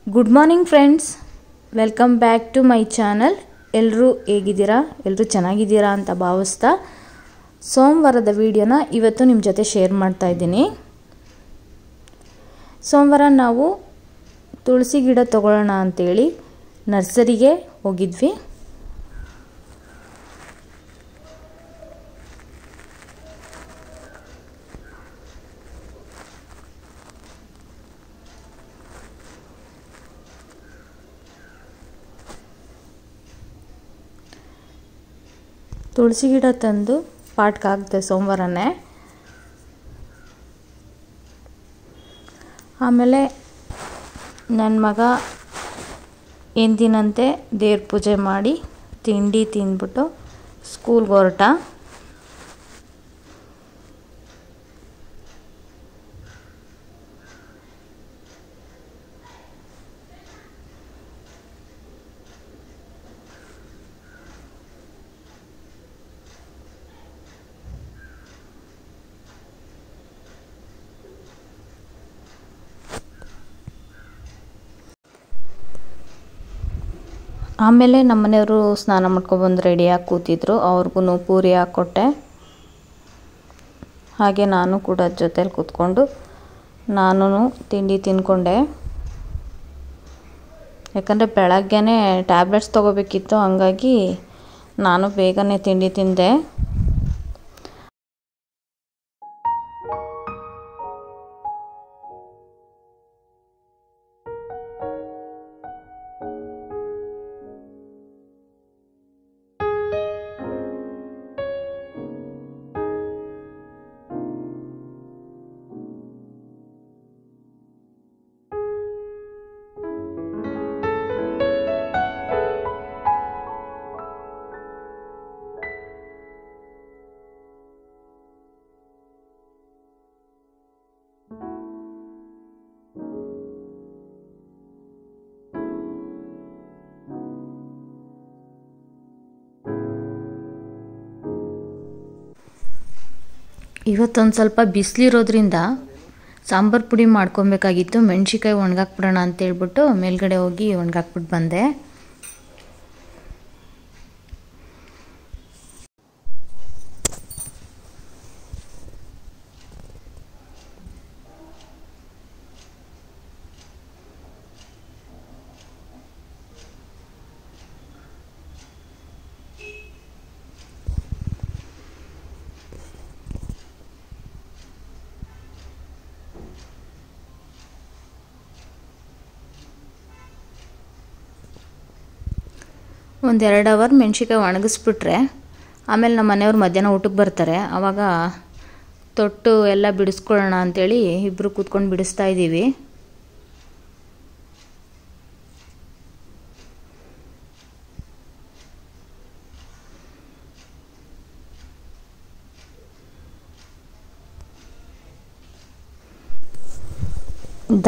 Good morning friends, welcome back to my channel. ಎಲ್ಲರೂ ಹೇಗಿದ್ದೀರಾ? ಎಲ್ಲರೂ ಚೆನ್ನಾಗಿದ್ದೀರಾ ಅಂತ ಭಾವಿಸ್ತಾ ಸೋಮವಾರದ ವಿಡಿಯೋನ ಇವತ್ತು ನಿಮ್ಮ ಜೊತೆ ಶೇರ್ ಮಾಡ್ತಾ ಇದ್ದೀನಿ. ಸೋಮವಾರ ನಾವು ತುಳಸಿ ಗಿಡ ತಗೊಳ್ಳೋಣ ಅಂತೇಳಿ ನರ್ಸರಿಗೆ ಹೋಗಿದ್ವಿ. ತುಳಸಿ ಗಿಡ ತಂದು ಪಾಟ್ಗೆ ಹಾಕಿದೆ ಸೋಮವಾರನೇ. ಆಮೇಲೆ ನನ್ನ ಮಗ ಎಂದಿನಂತೆ ದೇವ್ರ ಪೂಜೆ ಮಾಡಿ ತಿಂಡಿ ತಿಂದ್ಬಿಟ್ಟು ಸ್ಕೂಲ್ಗೆ ಹೊರಟ. ಆಮೇಲೆ ನಮ್ಮ ಮನೆಯವರು ಸ್ನಾನ ಮಾಡ್ಕೊಬಂದು ರೆಡಿಯಾಗಿ ಕೂತಿದ್ರು. ಅವ್ರಿಗೂ ಪೂರಿ ಹಾಕ್ಕೊಟ್ಟೆ. ಹಾಗೆ ನಾನು ಕೂಡ ಜೊತೆಲಿ ಕೂತ್ಕೊಂಡು ನಾನು ತಿಂಡಿ ತಿಂದ್ಕೊಂಡೆ. ಯಾಕಂದರೆ ಬೆಳಗ್ಗೆನೇ ಟ್ಯಾಬ್ಲೆಟ್ಸ್ ತೊಗೋಬೇಕಿತ್ತು, ಹಂಗಾಗಿ ನಾನು ಬೇಗನೆ ತಿಂಡಿ ತಿಂದೆ. ಇವತ್ತೊಂದು ಸ್ವಲ್ಪ ಬಿಸಿಲಿರೋದ್ರಿಂದ ಸಾಂಬಾರು ಪುಡಿ ಮಾಡ್ಕೊಬೇಕಾಗಿತ್ತು. ಮೆಣಸಿನ್ಕಾಯಿ ಒಣಗಾಕ್ಬಿಡೋಣ ಅಂತೇಳ್ಬಿಟ್ಟು ಮೇಲ್ಗಡೆ ಹೋಗಿ ಒಣಗಾಕ್ಬಿಟ್ಟು ಬಂದೆ. ಒಂದು 2 ಅವರ್ ಮೆಣಸಿನ್ಕಾಯಿ ಒಣಗಿಸ್ಬಿಟ್ರೆ ಆಮೇಲೆ ನಮ್ಮ ಮನೆಯವ್ರು ಮಧ್ಯಾಹ್ನ ಊಟಕ್ಕೆ ಬರ್ತಾರೆ. ಆವಾಗ ತೊಟ್ಟು ಎಲ್ಲ ಬಿಡಿಸ್ಕೊಳ್ಳೋಣ ಅಂಥೇಳಿ ಇಬ್ಬರು ಕೂತ್ಕೊಂಡು ಬಿಡಿಸ್ತಾ ಇದ್ದೀವಿ.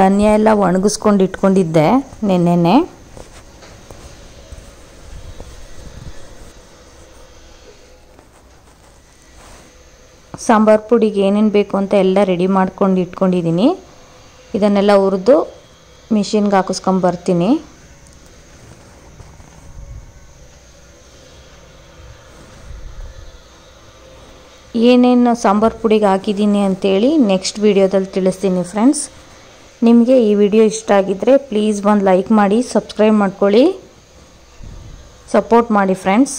ಧನಿಯಾ ಎಲ್ಲ ಒಣಗಿಸ್ಕೊಂಡು ಇಟ್ಕೊಂಡಿದ್ದೆ ನೆನ್ನೆನೆ. ಸಾಂಬಾರು ಪುಡಿಗೆ ಏನೇನು ಬೇಕು ಅಂತ ಎಲ್ಲ ರೆಡಿ ಮಾಡ್ಕೊಂಡು ಇಟ್ಕೊಂಡಿದ್ದೀನಿ. ಇದನ್ನೆಲ್ಲ ಹುರಿದು ಮಿಷಿನ್ಗೆ ಹಾಕಿಸ್ಕೊಂಬರ್ತೀನಿ. ಏನೇನು ಸಾಂಬಾರು ಪುಡಿಗೆ ಹಾಕಿದ್ದೀನಿ ಅಂತೇಳಿ ನೆಕ್ಸ್ಟ್ ವಿಡಿಯೋದಲ್ಲಿ ತಿಳಿಸ್ತೀನಿ ಫ್ರೆಂಡ್ಸ್. ನಿಮಗೆ ಈ ವಿಡಿಯೋ ಇಷ್ಟ ಆಗಿದ್ದರೆ ಪ್ಲೀಸ್ ಒಂದು ಲೈಕ್ ಮಾಡಿ, ಸಬ್ಸ್ಕ್ರೈಬ್ ಮಾಡ್ಕೊಳ್ಳಿ, ಸಪೋರ್ಟ್ ಮಾಡಿ ಫ್ರೆಂಡ್ಸ್.